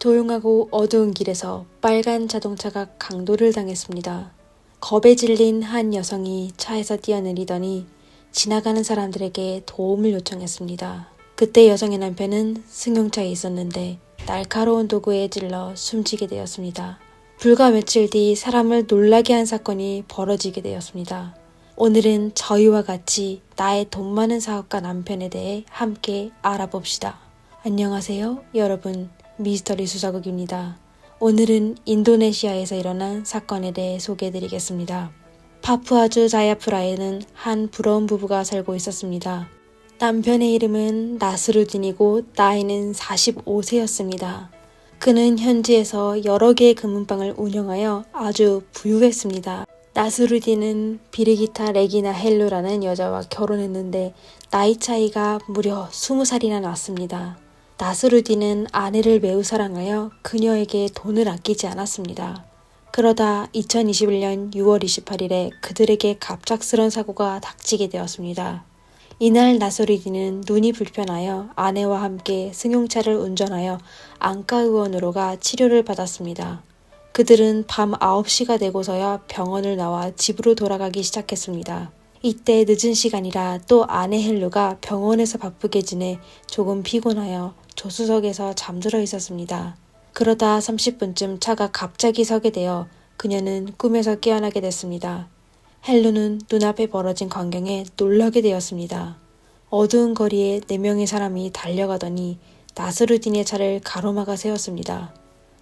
조용하고 어두운 길에서 빨간 자동차가 강도를 당했습니다. 겁에 질린 한 여성이 차에서 뛰어내리더니 지나가는 사람들에게 도움을 요청했습니다. 그때 여성의 남편은 승용차에 있었는데 날카로운 도구에 찔러 숨지게 되었습니다. 불과 며칠 뒤 사람을 놀라게 한 사건이 벌어지게 되었습니다. 오늘은 저희와 같이 나의 돈 많은 사업가 남편에 대해 함께 알아봅시다. 안녕하세요, 여러분. 미스터리 수사국입니다. 오늘은 인도네시아에서 일어난 사건에 대해 소개해드리겠습니다. 파푸아주 자야프라에는 한 부러운 부부가 살고 있었습니다. 남편의 이름은 나스루딘이고 나이는 45세였습니다. 그는 현지에서 여러 개의 금은방을 운영하여 아주 부유했습니다. 나스루딘은 비르기타 레기나 헬루라는 여자와 결혼했는데 나이 차이가 무려 20살이나 났습니다. 나스루딘은 아내를 매우 사랑하여 그녀에게 돈을 아끼지 않았습니다. 그러다 2021년 6월 28일에 그들에게 갑작스런 사고가 닥치게 되었습니다. 이날 나스루딘은 눈이 불편하여 아내와 함께 승용차를 운전하여 안과의원으로 가 치료를 받았습니다. 그들은 밤 9시가 되고서야 병원을 나와 집으로 돌아가기 시작했습니다. 이때 늦은 시간이라 또 아내 헬루가 병원에서 바쁘게 지내 조금 피곤하여 조수석에서 잠들어 있었습니다. 그러다 30분쯤 차가 갑자기 서게 되어 그녀는 꿈에서 깨어나게 됐습니다. 헬루는 눈앞에 벌어진 광경에 놀라게 되었습니다. 어두운 거리에 4명의 사람이 달려가더니 나스루딘의 차를 가로막아 세웠습니다.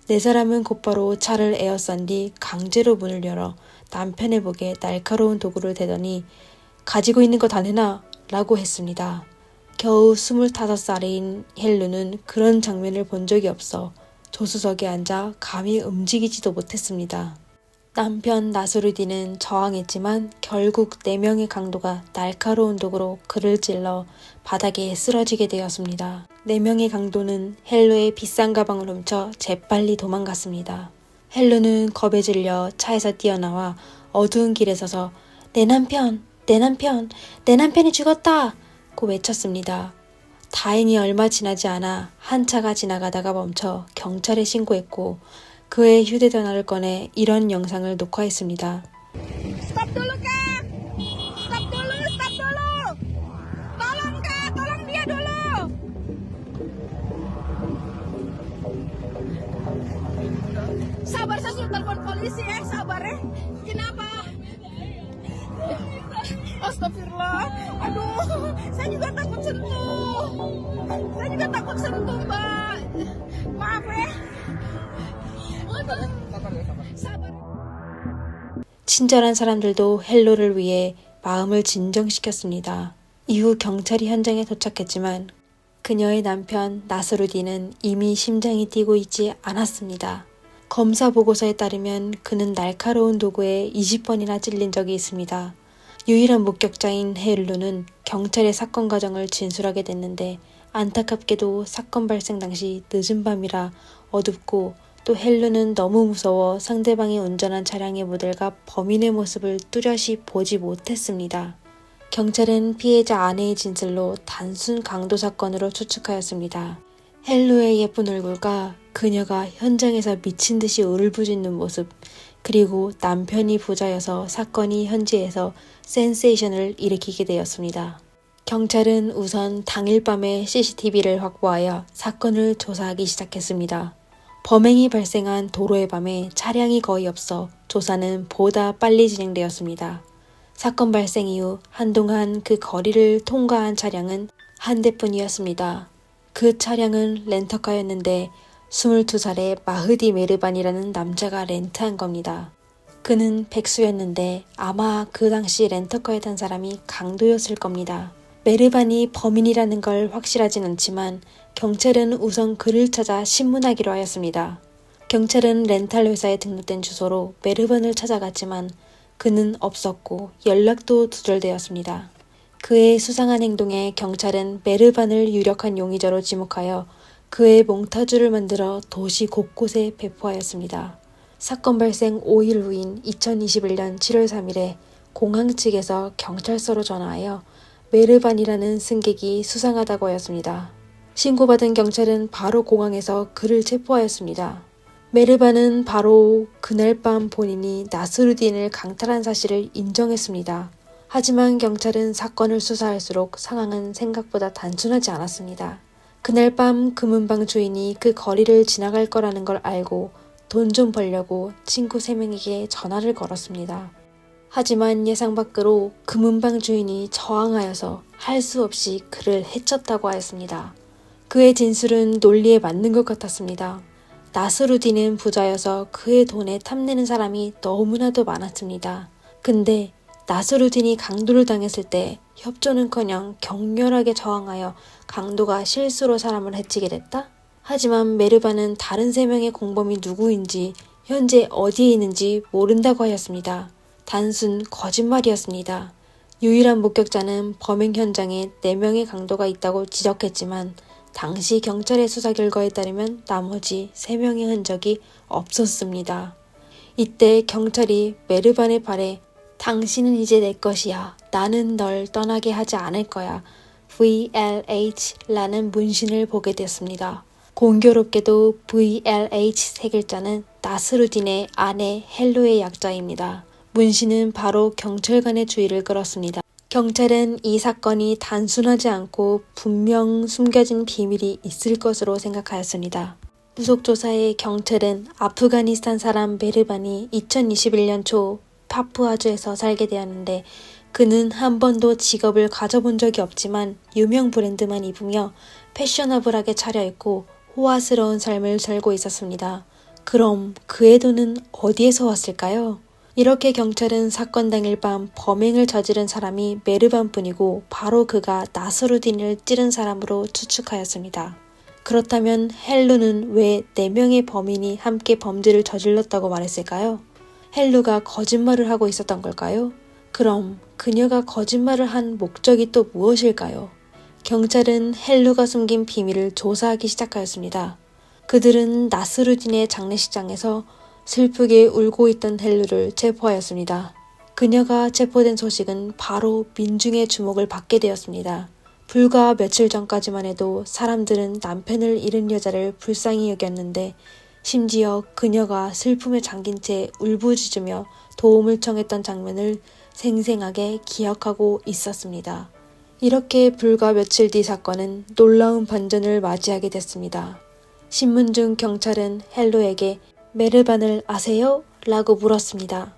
4사람은 곧바로 차를 에어싼 뒤 강제로 문을 열어 남편의 목에 날카로운 도구를 대더니 가지고 있는 거 다 내놔 라고 했습니다. 겨우 25살인 헬루는 그런 장면을 본 적이 없어 조수석에 앉아 감히 움직이지도 못했습니다. 남편 나스루딘은 저항했지만 결국 4명의 강도가 날카로운 도구로 그를 찔러 바닥에 쓰러지게 되었습니다. 4명의 강도는 헬루의 비싼 가방을 훔쳐 재빨리 도망갔습니다. 헬루는 겁에 질려 차에서 뛰어나와 어두운 길에 서서 내 남편이 죽었다! 고 외쳤습니다. 다행히 얼마 지나지 않아 한 차가 지나가다가 멈춰 경찰에 신고했고 그의 휴대전화를 꺼내 이런 영상을 녹화했습니다. Stop dulu kak! Stop dulu! Tolong kak, tolong dia dulu! Sabar, saya sudah telepon polisi ya, sabar ya. Kenapa? Astagfirullah, aduh, saya juga takut sentuh mbak. Maaf ya. 사발. 친절한 사람들도 헬루를 위해 마음을 진정시켰습니다. 이후 경찰이 현장에 도착했지만 그녀의 남편 나스루딘은 이미 심장이 뛰고 있지 않았습니다. 검사 보고서에 따르면 그는 날카로운 도구에 20번이나 찔린 적이 있습니다. 유일한 목격자인 헬루는 경찰의 사건 과정을 진술하게 됐는데 안타깝게도 사건 발생 당시 늦은 밤이라 어둡고 또 헬루는 너무 무서워 상대방이 운전한 차량의 모델과 범인의 모습을 뚜렷이 보지 못했습니다. 경찰은 피해자 아내의 진술로 단순 강도 사건으로 추측하였습니다. 헬루의 예쁜 얼굴과 그녀가 현장에서 미친 듯이 울부짖는 모습, 그리고 남편이 부자여서 사건이 현지에서 센세이션을 일으키게 되었습니다. 경찰은 우선 당일 밤에 CCTV를 확보하여 사건을 조사하기 시작했습니다. 범행이 발생한 도로의 밤에 차량이 거의 없어 조사는 보다 빨리 진행되었습니다. 사건 발생 이후 한동안 그 거리를 통과한 차량은 한 대뿐이었습니다. 그 차량은 렌터카였는데 22살의 마흐디 메르반이라는 남자가 렌트한 겁니다. 그는 백수였는데 아마 그 당시 렌터카에 탄 사람이 강도였을 겁니다. 메르반이 범인이라는 걸 확실하진 않지만 경찰은 우선 그를 찾아 신문하기로 하였습니다. 경찰은 렌탈 회사에 등록된 주소로 메르반을 찾아갔지만 그는 없었고 연락도 두절되었습니다. 그의 수상한 행동에 경찰은 메르반을 유력한 용의자로 지목하여 그의 몽타주를 만들어 도시 곳곳에 배포하였습니다. 사건 발생 5일 후인 2021년 7월 3일에 공항 측에서 경찰서로 전화하여 메르반이라는 승객이 수상하다고 하였습니다. 신고받은 경찰은 바로 공항에서 그를 체포하였습니다. 메르바는 바로 그날 밤 본인이 나스루딘을 강탈한 사실을 인정했습니다. 하지만 경찰은 사건을 수사할수록 상황은 생각보다 단순하지 않았습니다. 그날 밤 금은방 주인이 그 거리를 지나갈 거라는 걸 알고 돈 좀 벌려고 친구 3명에게 전화를 걸었습니다. 하지만 예상 밖으로 금은방 주인이 저항하여서 할 수 없이 그를 해쳤다고 하였습니다. 그의 진술은 논리에 맞는 것 같았습니다. 나스루딘은 부자여서 그의 돈에 탐내는 사람이 너무나도 많았습니다. 근데 나스루딘이 강도를 당했을 때 협조는커녕 격렬하게 저항하여 강도가 실수로 사람을 해치게 됐다? 하지만 메르바는 다른 3명의 공범이 누구인지 현재 어디에 있는지 모른다고 하였습니다. 단순 거짓말이었습니다. 유일한 목격자는 범행 현장에 4명의 강도가 있다고 지적했지만 당시 경찰의 수사 결과에 따르면 나머지 3명의 흔적이 없었습니다. 이때 경찰이 메르반의 발에 당신은 이제 내 것이야. 나는 널 떠나게 하지 않을 거야. VLH라는 문신을 보게 됐습니다. 공교롭게도 VLH 3글자는 나스루딘의 아내 헬로의 약자입니다. 문신은 바로 경찰관의 주의를 끌었습니다. 경찰은 이 사건이 단순하지 않고 분명 숨겨진 비밀이 있을 것으로 생각하였습니다. 후속 조사에 경찰은 아프가니스탄 사람 메르반이 2021년 초 파푸아주에서 살게 되었는데 그는 한 번도 직업을 가져본 적이 없지만 유명 브랜드만 입으며 패셔너블하게 차려입고 호화스러운 삶을 살고 있었습니다. 그럼 그의 돈은 어디에서 왔을까요? 이렇게 경찰은 사건 당일 밤 범행을 저지른 사람이 메르반뿐이고 바로 그가 나스루딘을 찌른 사람으로 추측하였습니다. 그렇다면 헬루는 왜 4명의 범인이 함께 범죄를 저질렀다고 말했을까요? 헬루가 거짓말을 하고 있었던 걸까요? 그럼 그녀가 거짓말을 한 목적이 또 무엇일까요? 경찰은 헬루가 숨긴 비밀을 조사하기 시작하였습니다. 그들은 나스루딘의 장례식장에서 슬프게 울고 있던 헬루를 체포하였습니다. 그녀가 체포된 소식은 바로 민중의 주목을 받게 되었습니다. 불과 며칠 전까지만 해도 사람들은 남편을 잃은 여자를 불쌍히 여겼는데 심지어 그녀가 슬픔에 잠긴 채 울부짖으며 도움을 청했던 장면을 생생하게 기억하고 있었습니다. 이렇게 불과 며칠 뒤 사건은 놀라운 반전을 맞이하게 됐습니다. 신문 중 경찰은 헬루에게 메르반을 아세요? 라고 물었습니다.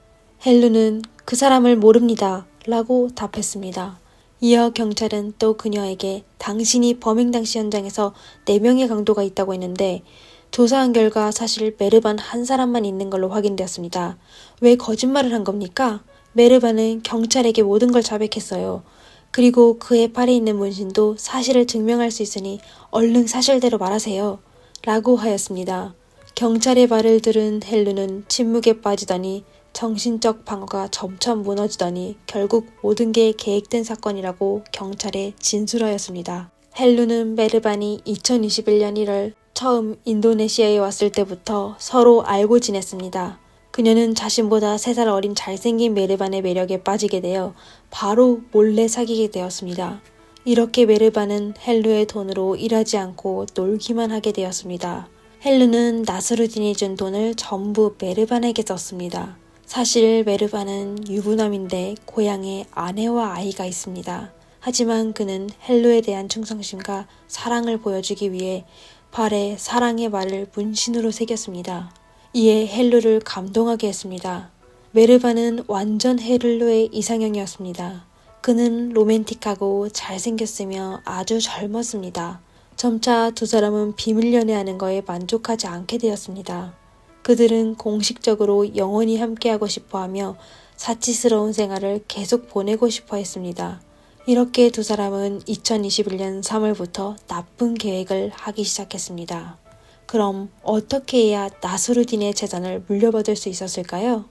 헬루는 그 사람을 모릅니다. 라고 답했습니다. 이어 경찰은 또 그녀에게 당신이 범행 당시 현장에서 4명의 강도가 있다고 했는데 조사한 결과 사실 메르반 한 사람만 있는 걸로 확인되었습니다. 왜 거짓말을 한 겁니까? 메르반은 경찰에게 모든 걸 자백했어요. 그리고 그의 팔에 있는 문신도 사실을 증명할 수 있으니 얼른 사실대로 말하세요. 라고 하였습니다. 경찰의 말을 들은 헬루는 침묵에 빠지더니 정신적 방어가 점차 무너지더니 결국 모든 게 계획된 사건이라고 경찰에 진술하였습니다. 헬루는 메르반이 2021년 1월 처음 인도네시아에 왔을 때부터 서로 알고 지냈습니다. 그녀는 자신보다 3살 어린 잘생긴 메르반의 매력에 빠지게 되어 바로 몰래 사귀게 되었습니다. 이렇게 메르반은 헬루의 돈으로 일하지 않고 놀기만 하게 되었습니다. 헬루는 나스루딘이 준 돈을 전부 메르반에게 썼습니다. 사실 메르반은 유부남인데 고향에 아내와 아이가 있습니다. 하지만 그는 헬루에 대한 충성심과 사랑을 보여주기 위해 발에 사랑의 말을 문신으로 새겼습니다. 이에 헬루를 감동하게 했습니다. 메르반은 완전 헬루의 이상형이었습니다. 그는 로맨틱하고 잘생겼으며 아주 젊었습니다. 점차 두 사람은 비밀 연애하는 거에 만족하지 않게 되었습니다. 그들은 공식적으로 영원히 함께하고 싶어하며 사치스러운 생활을 계속 보내고 싶어 했습니다. 이렇게 두 사람은 2021년 3월부터 나쁜 계획을 하기 시작했습니다. 그럼 어떻게 해야 나스루딘의 재산을 물려받을 수 있었을까요?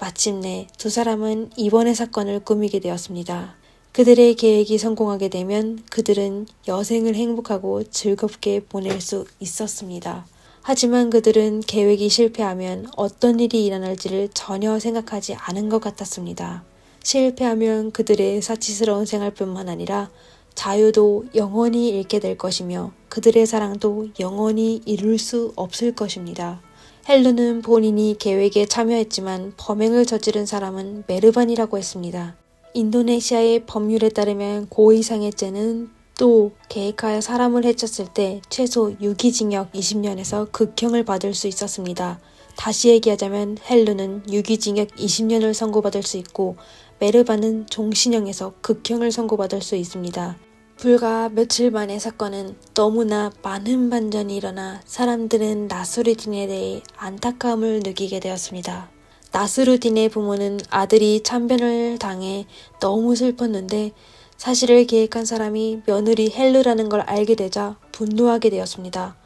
마침내 두 사람은 이번의 사건을 꾸미게 되었습니다. 그들의 계획이 성공하게 되면 그들은 여생을 행복하고 즐겁게 보낼 수 있었습니다. 하지만 그들은 계획이 실패하면 어떤 일이 일어날지를 전혀 생각하지 않은 것 같았습니다. 실패하면 그들의 사치스러운 생활뿐만 아니라 자유도 영원히 잃게 될 것이며 그들의 사랑도 영원히 이룰 수 없을 것입니다. 헬루는 본인이 계획에 참여했지만 범행을 저지른 사람은 메르반이라고 했습니다. 인도네시아의 법률에 따르면 고의상해죄는 또 계획하여 사람을 해쳤을 때 최소 유기징역 20년에서 극형을 받을 수 있었습니다. 다시 얘기하자면 헬루는 유기징역 20년을 선고받을 수 있고 메르반은 종신형에서 극형을 선고받을 수 있습니다. 불과 며칠 만의 사건은 너무나 많은 반전이 일어나 사람들은 나스루딘에 대해 안타까움을 느끼게 되었습니다. 나스루딘의 부모는 아들이 참변을 당해 너무 슬펐는데 사실을 계획한 사람이 며느리 헬루라는 걸 알게 되자 분노하게 되었습니다.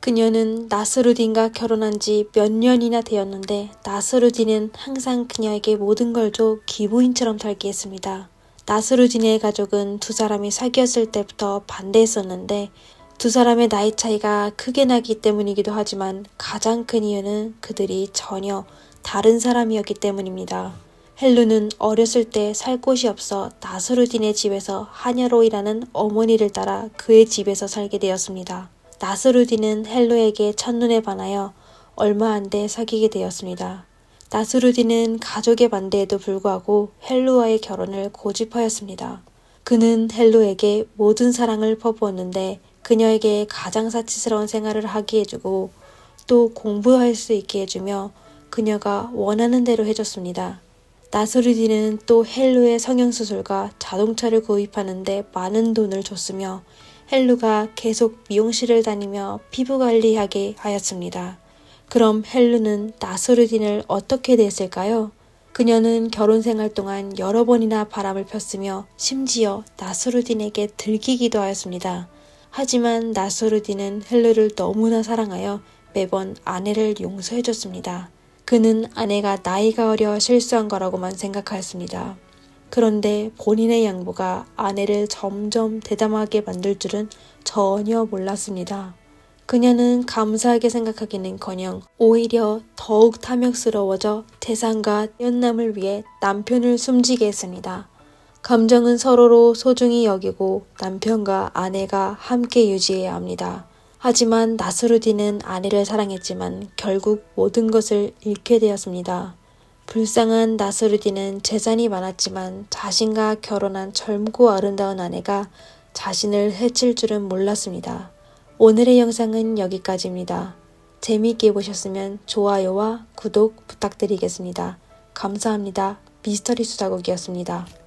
그녀는 나스루딘과 결혼한 지 몇 년이나 되었는데 나스루딘은 항상 그녀에게 모든 걸 줘 기부인처럼 살게 했습니다. 나스루딘의 가족은 두 사람이 사귀었을 때부터 반대했었는데 두 사람의 나이 차이가 크게 나기 때문이기도 하지만 가장 큰 이유는 그들이 전혀 다른 사람이었기 때문입니다. 헬루는 어렸을 때 살 곳이 없어 나스루딘의 집에서 하녀로 일하는 어머니를 따라 그의 집에서 살게 되었습니다. 나스루딘은 헬루에게 첫눈에 반하여 얼마 안 돼 사귀게 되었습니다. 나스루딘은 가족의 반대에도 불구하고 헬루와의 결혼을 고집하였습니다. 그는 헬루에게 모든 사랑을 퍼부었는데 그녀에게 가장 사치스러운 생활을 하게 해주고 또 공부할 수 있게 해주며 그녀가 원하는 대로 해줬습니다. 나스루딘은 또 헬루의 성형수술과 자동차를 구입하는데 많은 돈을 줬으며 헬루가 계속 미용실을 다니며 피부관리하게 하였습니다. 그럼 헬루는 나스루딘을 어떻게 대했을까요? 그녀는 결혼 생활 동안 여러 번이나 바람을 폈으며 심지어 나스루딘에게 들키기도 하였습니다. 하지만 나스루딘은 헬루를 너무나 사랑하여 매번 아내를 용서해줬습니다. 그는 아내가 나이가 어려 실수한 거라고만 생각하였습니다. 그런데 본인의 양보가 아내를 점점 대담하게 만들 줄은 전혀 몰랐습니다. 그녀는 감사하게 생각하기는커녕 오히려 더욱 탐욕스러워져 태산과 연남을 위해 남편을 숨지게 했습니다. 감정은 서로로 소중히 여기고 남편과 아내가 함께 유지해야 합니다. 하지만 나스루딘은 아내를 사랑했지만 결국 모든 것을 잃게 되었습니다. 불쌍한 나스루딘은 재산이 많았지만 자신과 결혼한 젊고 아름다운 아내가 자신을 해칠 줄은 몰랐습니다. 오늘의 영상은 여기까지입니다. 재미있게 보셨으면 좋아요와 구독 부탁드리겠습니다. 감사합니다. 미스터리 수다국이었습니다.